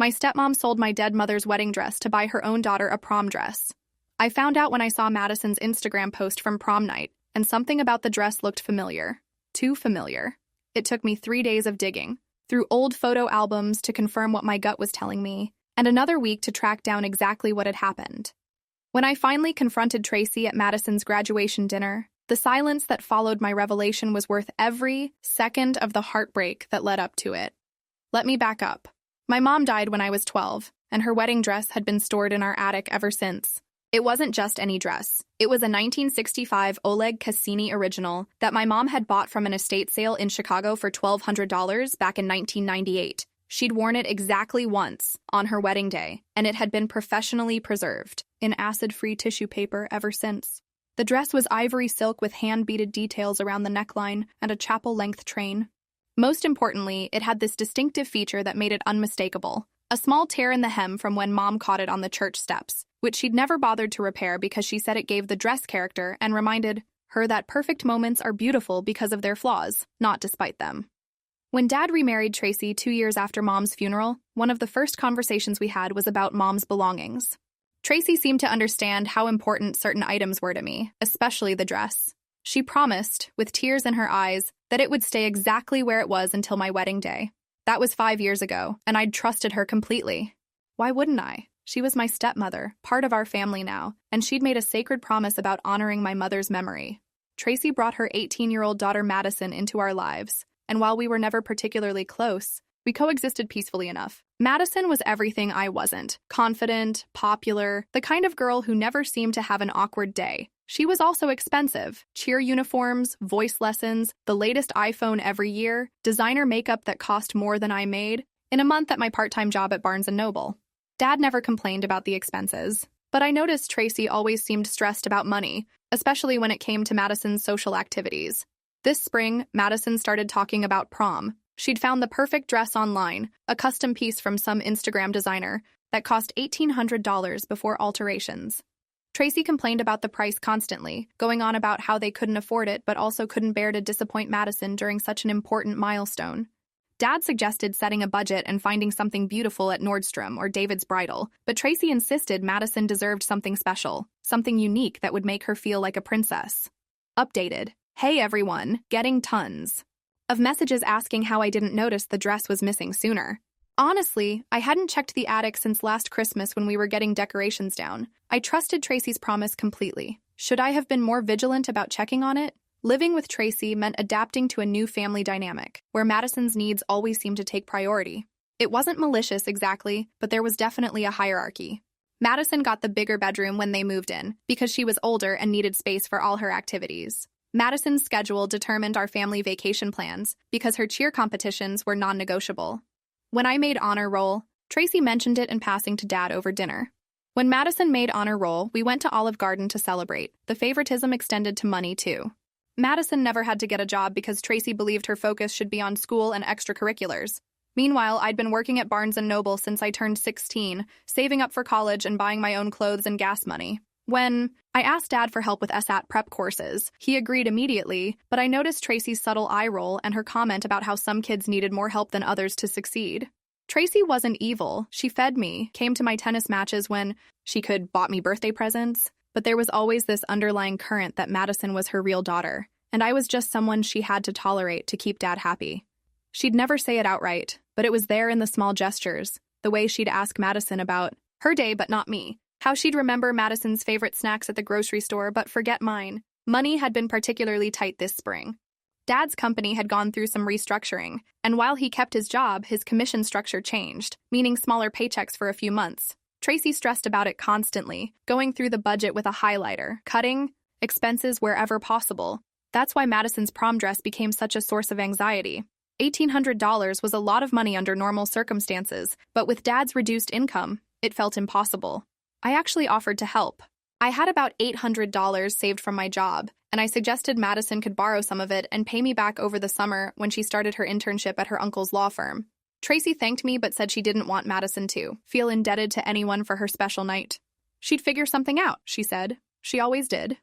My stepmom sold my dead mother's wedding dress to buy her own daughter a prom dress. I found out when I saw Madison's Instagram post from prom night, and something about the dress looked familiar. Too familiar. It took me 3 days of digging, through old photo albums to confirm what my gut was telling me, and another week to track down exactly what had happened. When I finally confronted Tracy at Madison's graduation dinner, the silence that followed my revelation was worth every second of the heartbreak that led up to it. Let me back up. My mom died when I was 12, and her wedding dress had been stored in our attic ever since. It wasn't just any dress. It was a 1965 Oleg Cassini original that my mom had bought from an estate sale in Chicago for $1,200 back in 1998. She'd worn it exactly once, on her wedding day, and it had been professionally preserved in acid-free tissue paper ever since. The dress was ivory silk with hand-beaded details around the neckline and a chapel-length train. Most importantly, it had this distinctive feature that made it unmistakable: a small tear in the hem from when Mom caught it on the church steps, which she'd never bothered to repair because she said it gave the dress character and reminded her that perfect moments are beautiful because of their flaws, not despite them. When Dad remarried Tracy 2 years after Mom's funeral, one of the first conversations we had was about Mom's belongings. Tracy seemed to understand how important certain items were to me, especially the dress. She promised, with tears in her eyes, that it would stay exactly where it was until my wedding day. That was 5 years ago, and I'd trusted her completely. Why wouldn't I? She was my stepmother, part of our family now, and she'd made a sacred promise about honoring my mother's memory. Tracy brought her 18-year-old daughter Madison into our lives, and while we were never particularly close, we coexisted peacefully enough. Madison was everything I wasn't: confident, popular, the kind of girl who never seemed to have an awkward day. She was also expensive: cheer uniforms, voice lessons, the latest iPhone every year, designer makeup that cost more than I made, in a month at my part-time job at Barnes & Noble. Dad never complained about the expenses, but I noticed Tracy always seemed stressed about money, especially when it came to Madison's social activities. This spring, Madison started talking about prom. She'd found the perfect dress online, a custom piece from some Instagram designer, that cost $1,800 before alterations. Tracy complained about the price constantly, going on about how they couldn't afford it but also couldn't bear to disappoint Madison during such an important milestone. Dad suggested setting a budget and finding something beautiful at Nordstrom or David's Bridal, but Tracy insisted Madison deserved something special, something unique that would make her feel like a princess. Updated. Hey everyone, getting tons of messages asking how I didn't notice the dress was missing sooner. Honestly, I hadn't checked the attic since last Christmas when we were getting decorations down. I trusted Tracy's promise completely. Should I have been more vigilant about checking on it? Living with Tracy meant adapting to a new family dynamic, where Madison's needs always seemed to take priority. It wasn't malicious exactly, but there was definitely a hierarchy. Madison got the bigger bedroom when they moved in, because she was older and needed space for all her activities. Madison's schedule determined our family vacation plans, because her cheer competitions were non-negotiable. When I made honor roll, Tracy mentioned it in passing to Dad over dinner. When Madison made honor roll, we went to Olive Garden to celebrate. The favoritism extended to money, too. Madison never had to get a job because Tracy believed her focus should be on school and extracurriculars. Meanwhile, I'd been working at Barnes & Noble since I turned 16, saving up for college and buying my own clothes and gas money. When I asked Dad for help with SAT prep courses, he agreed immediately, but I noticed Tracy's subtle eye roll and her comment about how some kids needed more help than others to succeed. Tracy wasn't evil. She fed me, came to my tennis matches when she could, bought me birthday presents. But there was always this underlying current that Madison was her real daughter, and I was just someone she had to tolerate to keep Dad happy. She'd never say it outright, but it was there in the small gestures, the way she'd ask Madison about her day but not me, how she'd remember Madison's favorite snacks at the grocery store but forget mine. Money had been particularly tight this spring. Dad's company had gone through some restructuring, and while he kept his job, his commission structure changed, meaning smaller paychecks for a few months. Tracy stressed about it constantly, going through the budget with a highlighter, cutting expenses wherever possible. That's why Madison's prom dress became such a source of anxiety. $1,800 was a lot of money under normal circumstances, but with Dad's reduced income, it felt impossible. I actually offered to help. I had about $800 saved from my job, and I suggested Madison could borrow some of it and pay me back over the summer when she started her internship at her uncle's law firm. Tracy thanked me but said she didn't want Madison to feel indebted to anyone for her special night. She'd figure something out, she said. She always did.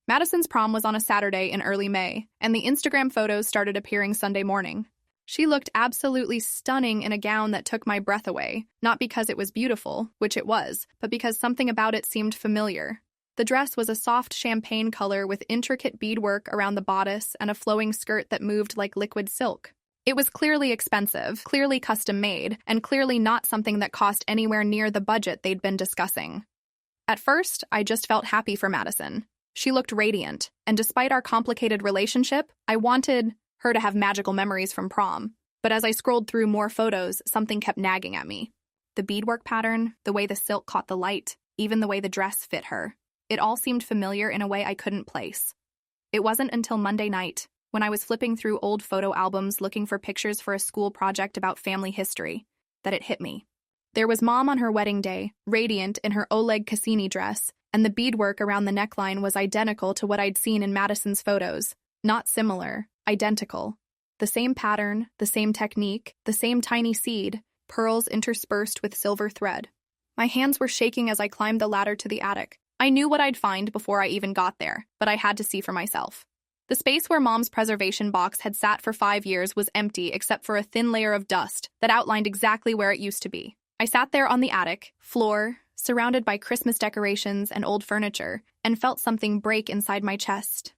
Madison's prom was on a Saturday in early May, and the Instagram photos started appearing Sunday morning. She looked absolutely stunning in a gown that took my breath away, not because it was beautiful, which it was, but because something about it seemed familiar. The dress was a soft champagne color with intricate beadwork around the bodice and a flowing skirt that moved like liquid silk. It was clearly expensive, clearly custom-made, and clearly not something that cost anywhere near the budget they'd been discussing. At first, I just felt happy for Madison. She looked radiant, and despite our complicated relationship, I wanted her to have magical memories from prom. But as I scrolled through more photos, something kept nagging at me. The beadwork pattern, the way the silk caught the light, even the way the dress fit her. It all seemed familiar in a way I couldn't place. It wasn't until Monday night, when I was flipping through old photo albums looking for pictures for a school project about family history, that it hit me. There was Mom on her wedding day, radiant in her Oleg Cassini dress, and the beadwork around the neckline was identical to what I'd seen in Madison's photos. Not similar, identical. The same pattern, the same technique, the same tiny seed, pearls interspersed with silver thread. My hands were shaking as I climbed the ladder to the attic. I knew what I'd find before I even got there, but I had to see for myself. The space where Mom's preservation box had sat for 5 years was empty except for a thin layer of dust that outlined exactly where it used to be. I sat there on the attic floor, surrounded by Christmas decorations and old furniture, and felt something break inside my chest.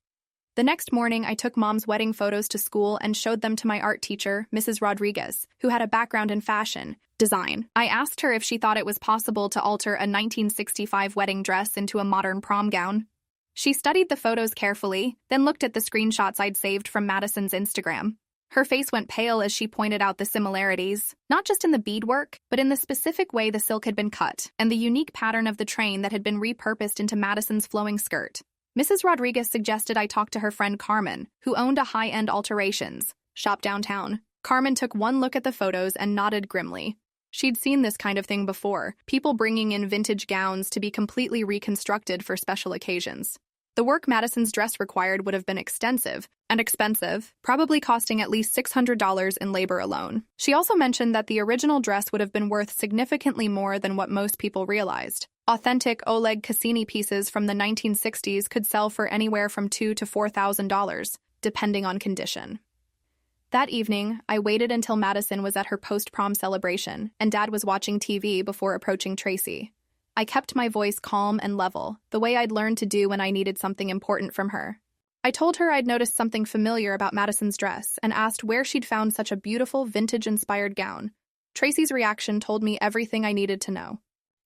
The next morning, I took Mom's wedding photos to school and showed them to my art teacher, Mrs. Rodriguez, who had a background in fashion design. I asked her if she thought it was possible to alter a 1965 wedding dress into a modern prom gown. She studied the photos carefully, then looked at the screenshots I'd saved from Madison's Instagram. Her face went pale as she pointed out the similarities, not just in the beadwork, but in the specific way the silk had been cut, and the unique pattern of the train that had been repurposed into Madison's flowing skirt. Mrs. Rodriguez suggested I talk to her friend Carmen, who owned a high-end alterations shop downtown. Carmen took one look at the photos and nodded grimly. She'd seen this kind of thing before, people bringing in vintage gowns to be completely reconstructed for special occasions. The work Madison's dress required would have been extensive and expensive, probably costing at least $600 in labor alone. She also mentioned that the original dress would have been worth significantly more than what most people realized. Authentic Oleg Cassini pieces from the 1960s could sell for anywhere from $2,000 to $4,000, depending on condition. That evening, I waited until Madison was at her post-prom celebration, and Dad was watching TV before approaching Tracy. I kept my voice calm and level, the way I'd learned to do when I needed something important from her. I told her I'd noticed something familiar about Madison's dress and asked where she'd found such a beautiful, vintage-inspired gown. Tracy's reaction told me everything I needed to know.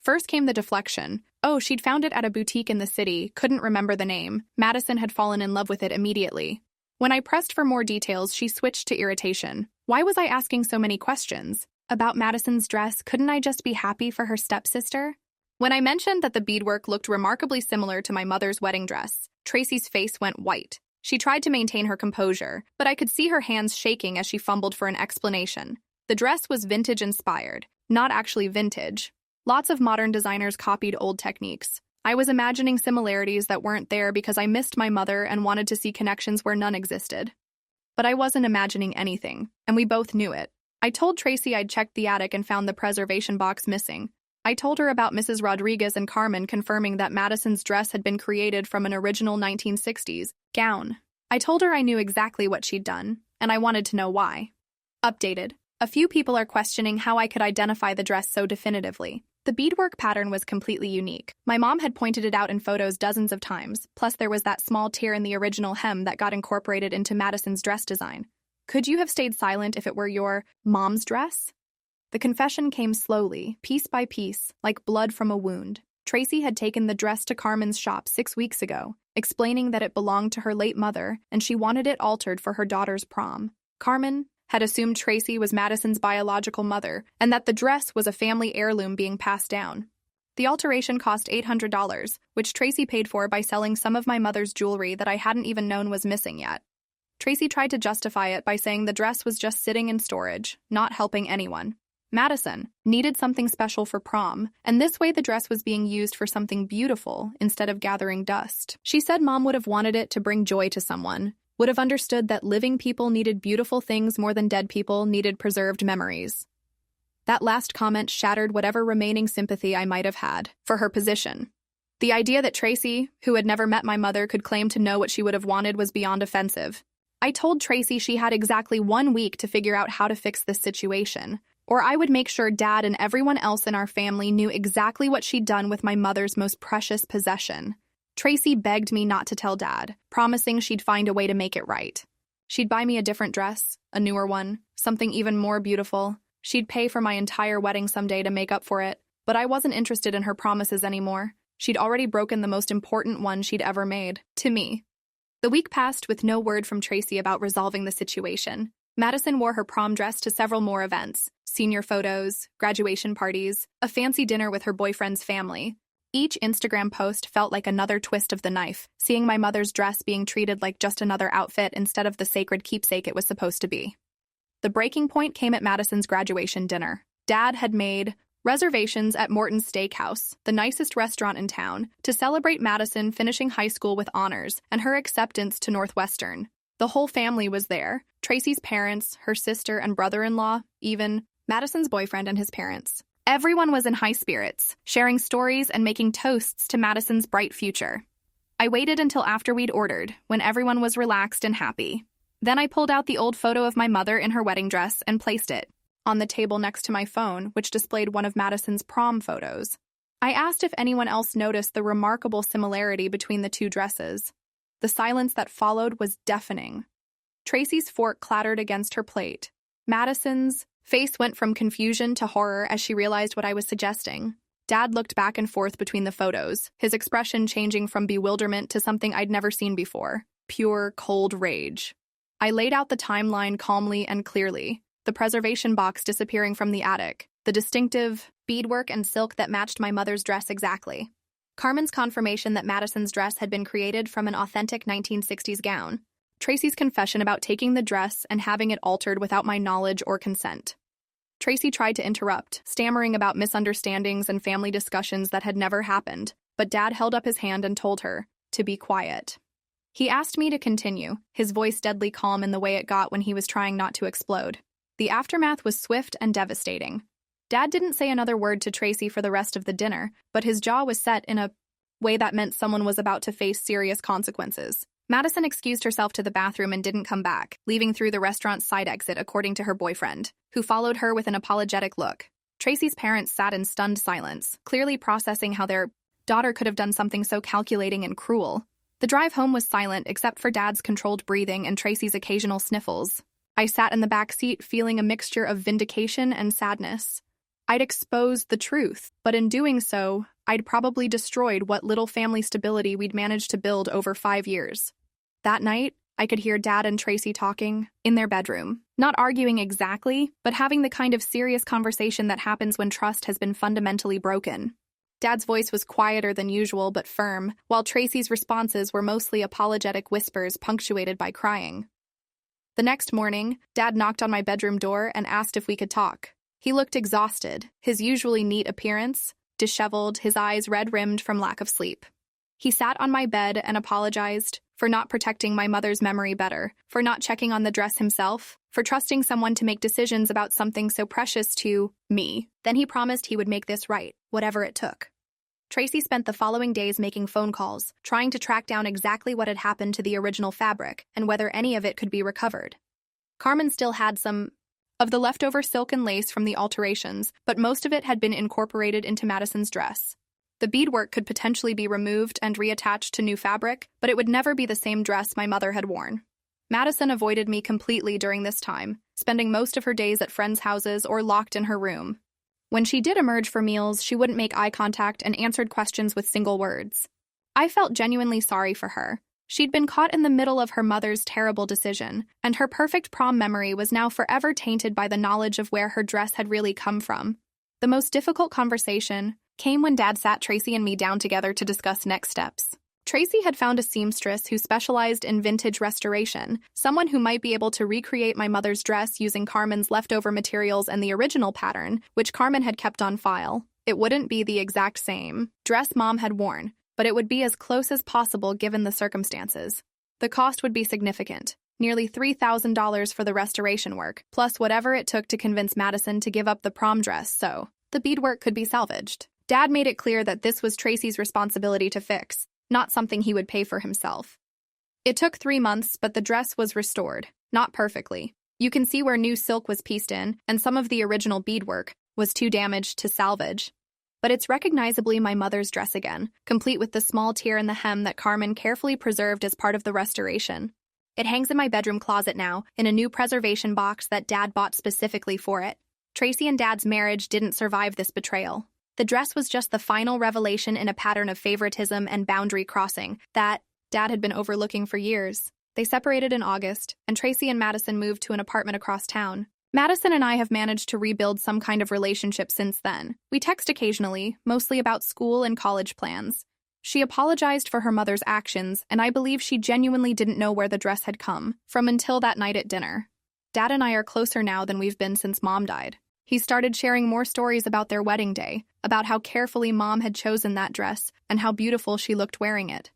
First came the deflection. Oh, she'd found it at a boutique in the city, couldn't remember the name. Madison had fallen in love with it immediately. When I pressed for more details, she switched to irritation. Why was I asking so many questions? About Madison's dress, couldn't I just be happy for her stepsister? When I mentioned that the beadwork looked remarkably similar to my mother's wedding dress, Tracy's face went white. She tried to maintain her composure, but I could see her hands shaking as she fumbled for an explanation. The dress was vintage-inspired, not actually vintage. Lots of modern designers copied old techniques. I was imagining similarities that weren't there because I missed my mother and wanted to see connections where none existed. But I wasn't imagining anything, and we both knew it. I told Tracy I'd checked the attic and found the preservation box missing. I told her about Mrs. Rodriguez and Carmen confirming that Madison's dress had been created from an original 1960s gown. I told her I knew exactly what she'd done, and I wanted to know why. Updated. A few people are questioning how I could identify the dress so definitively. The beadwork pattern was completely unique. My mom had pointed it out in photos dozens of times, plus there was that small tear in the original hem that got incorporated into Madison's dress design. Could you have stayed silent if it were your mom's dress? The confession came slowly, piece by piece, like blood from a wound. Tracy had taken the dress to Carmen's shop 6 weeks ago, explaining that it belonged to her late mother and she wanted it altered for her daughter's prom. Carmen had assumed Tracy was Madison's biological mother and that the dress was a family heirloom being passed down. The alteration cost $800, which Tracy paid for by selling some of my mother's jewelry that I hadn't even known was missing yet. Tracy tried to justify it by saying the dress was just sitting in storage, not helping anyone. Madison needed something special for prom, and this way the dress was being used for something beautiful instead of gathering dust. She said Mom would have wanted it to bring joy to someone, would have understood that living people needed beautiful things more than dead people needed preserved memories. That last comment shattered whatever remaining sympathy I might have had for her position. The idea that Tracy, who had never met my mother, could claim to know what she would have wanted was beyond offensive. I told Tracy she had exactly 1 week to figure out how to fix this situation, or I would make sure Dad and everyone else in our family knew exactly what she'd done with my mother's most precious possession. Tracy begged me not to tell Dad, promising she'd find a way to make it right. She'd buy me a different dress, a newer one, something even more beautiful. She'd pay for my entire wedding someday to make up for it, but I wasn't interested in her promises anymore. She'd already broken the most important one she'd ever made, to me. The week passed with no word from Tracy about resolving the situation. Madison wore her prom dress to several more events, senior photos, graduation parties, a fancy dinner with her boyfriend's family. Each Instagram post felt like another twist of the knife, seeing my mother's dress being treated like just another outfit instead of the sacred keepsake it was supposed to be. The breaking point came at Madison's graduation dinner. Dad had made reservations at Morton's Steakhouse, the nicest restaurant in town, to celebrate Madison finishing high school with honors and her acceptance to Northwestern. The whole family was there, Tracy's parents, her sister and brother-in-law, even Madison's boyfriend and his parents. Everyone was in high spirits, sharing stories and making toasts to Madison's bright future. I waited until after we'd ordered, when everyone was relaxed and happy. Then I pulled out the old photo of my mother in her wedding dress and placed it on the table next to my phone, which displayed one of Madison's prom photos. I asked if anyone else noticed the remarkable similarity between the two dresses. The silence that followed was deafening. Tracy's fork clattered against her plate. Madison's face went from confusion to horror as she realized what I was suggesting. Dad looked back and forth between the photos, his expression changing from bewilderment to something I'd never seen before, pure, cold rage. I laid out the timeline calmly and clearly, the preservation box disappearing from the attic, the distinctive beadwork and silk that matched my mother's dress exactly. Carmen's confirmation that Madison's dress had been created from an authentic 1960s gown. Tracy's confession about taking the dress and having it altered without my knowledge or consent. Tracy tried to interrupt, stammering about misunderstandings and family discussions that had never happened, but Dad held up his hand and told her to be quiet. He asked me to continue, his voice deadly calm in the way it got when he was trying not to explode. The aftermath was swift and devastating. Dad didn't say another word to Tracy for the rest of the dinner, but his jaw was set in a way that meant someone was about to face serious consequences. Madison excused herself to the bathroom and didn't come back, leaving through the restaurant's side exit according to her boyfriend, who followed her with an apologetic look. Tracy's parents sat in stunned silence, clearly processing how their daughter could have done something so calculating and cruel. The drive home was silent except for Dad's controlled breathing and Tracy's occasional sniffles. I sat in the back seat feeling a mixture of vindication and sadness. I'd exposed the truth, but in doing so, I'd probably destroyed what little family stability we'd managed to build over 5 years. That night, I could hear Dad and Tracy talking in their bedroom, not arguing exactly, but having the kind of serious conversation that happens when trust has been fundamentally broken. Dad's voice was quieter than usual but firm, while Tracy's responses were mostly apologetic whispers punctuated by crying. The next morning, Dad knocked on my bedroom door and asked if we could talk. He looked exhausted, his usually neat appearance disheveled, his eyes red-rimmed from lack of sleep. He sat on my bed and apologized for not protecting my mother's memory better, for not checking on the dress himself, for trusting someone to make decisions about something so precious to me. Then he promised he would make this right, whatever it took. Tracy spent the following days making phone calls, trying to track down exactly what had happened to the original fabric and whether any of it could be recovered. Carmen still had some of the leftover silk and lace from the alterations, but most of it had been incorporated into Madison's dress. The beadwork could potentially be removed and reattached to new fabric, but it would never be the same dress my mother had worn. Madison avoided me completely during this time, spending most of her days at friends' houses or locked in her room. When she did emerge for meals, she wouldn't make eye contact and answered questions with single words. I felt genuinely sorry for her. She'd been caught in the middle of her mother's terrible decision, and her perfect prom memory was now forever tainted by the knowledge of where her dress had really come from. The most difficult conversation came when Dad sat Tracy and me down together to discuss next steps. Tracy had found a seamstress who specialized in vintage restoration, someone who might be able to recreate my mother's dress using Carmen's leftover materials and the original pattern, which Carmen had kept on file. It wouldn't be the exact same dress Mom had worn, but it would be as close as possible given the circumstances. The cost would be significant, nearly $3,000 for the restoration work, plus whatever it took to convince Madison to give up the prom dress so the beadwork could be salvaged. Dad made it clear that this was Tracy's responsibility to fix, not something he would pay for himself. It took 3 months, but the dress was restored. Not perfectly. You can see where new silk was pieced in, and some of the original beadwork was too damaged to salvage. But it's recognizably my mother's dress again, complete with the small tear in the hem that Carmen carefully preserved as part of the restoration. It hangs in my bedroom closet now, in a new preservation box that Dad bought specifically for it. Tracy and Dad's marriage didn't survive this betrayal. The dress was just the final revelation in a pattern of favoritism and boundary crossing that Dad had been overlooking for years. They separated in August, and Tracy and Madison moved to an apartment across town. Madison and I have managed to rebuild some kind of relationship since then. We text occasionally, mostly about school and college plans. She apologized for her mother's actions, and I believe she genuinely didn't know where the dress had come from until that night at dinner. Dad and I are closer now than we've been since Mom died. He started sharing more stories about their wedding day, about how carefully Mom had chosen that dress and how beautiful she looked wearing it.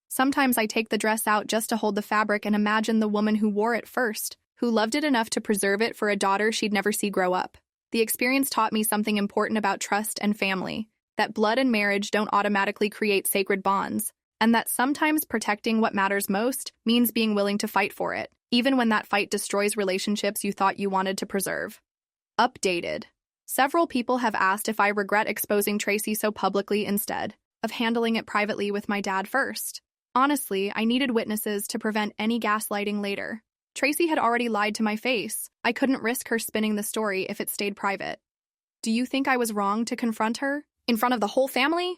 Sometimes I take the dress out just to hold the fabric and imagine the woman who wore it first, who loved it enough to preserve it for a daughter she'd never see grow up. The experience taught me something important about trust and family, that blood and marriage don't automatically create sacred bonds, and that sometimes protecting what matters most means being willing to fight for it, even when that fight destroys relationships you thought you wanted to preserve. Updated. Several people have asked if I regret exposing Tracy so publicly instead of handling it privately with my dad first. Honestly, I needed witnesses to prevent any gaslighting later. Tracy had already lied to my face. I couldn't risk her spinning the story if it stayed private. Do you think I was wrong to confront her? In front of the whole family?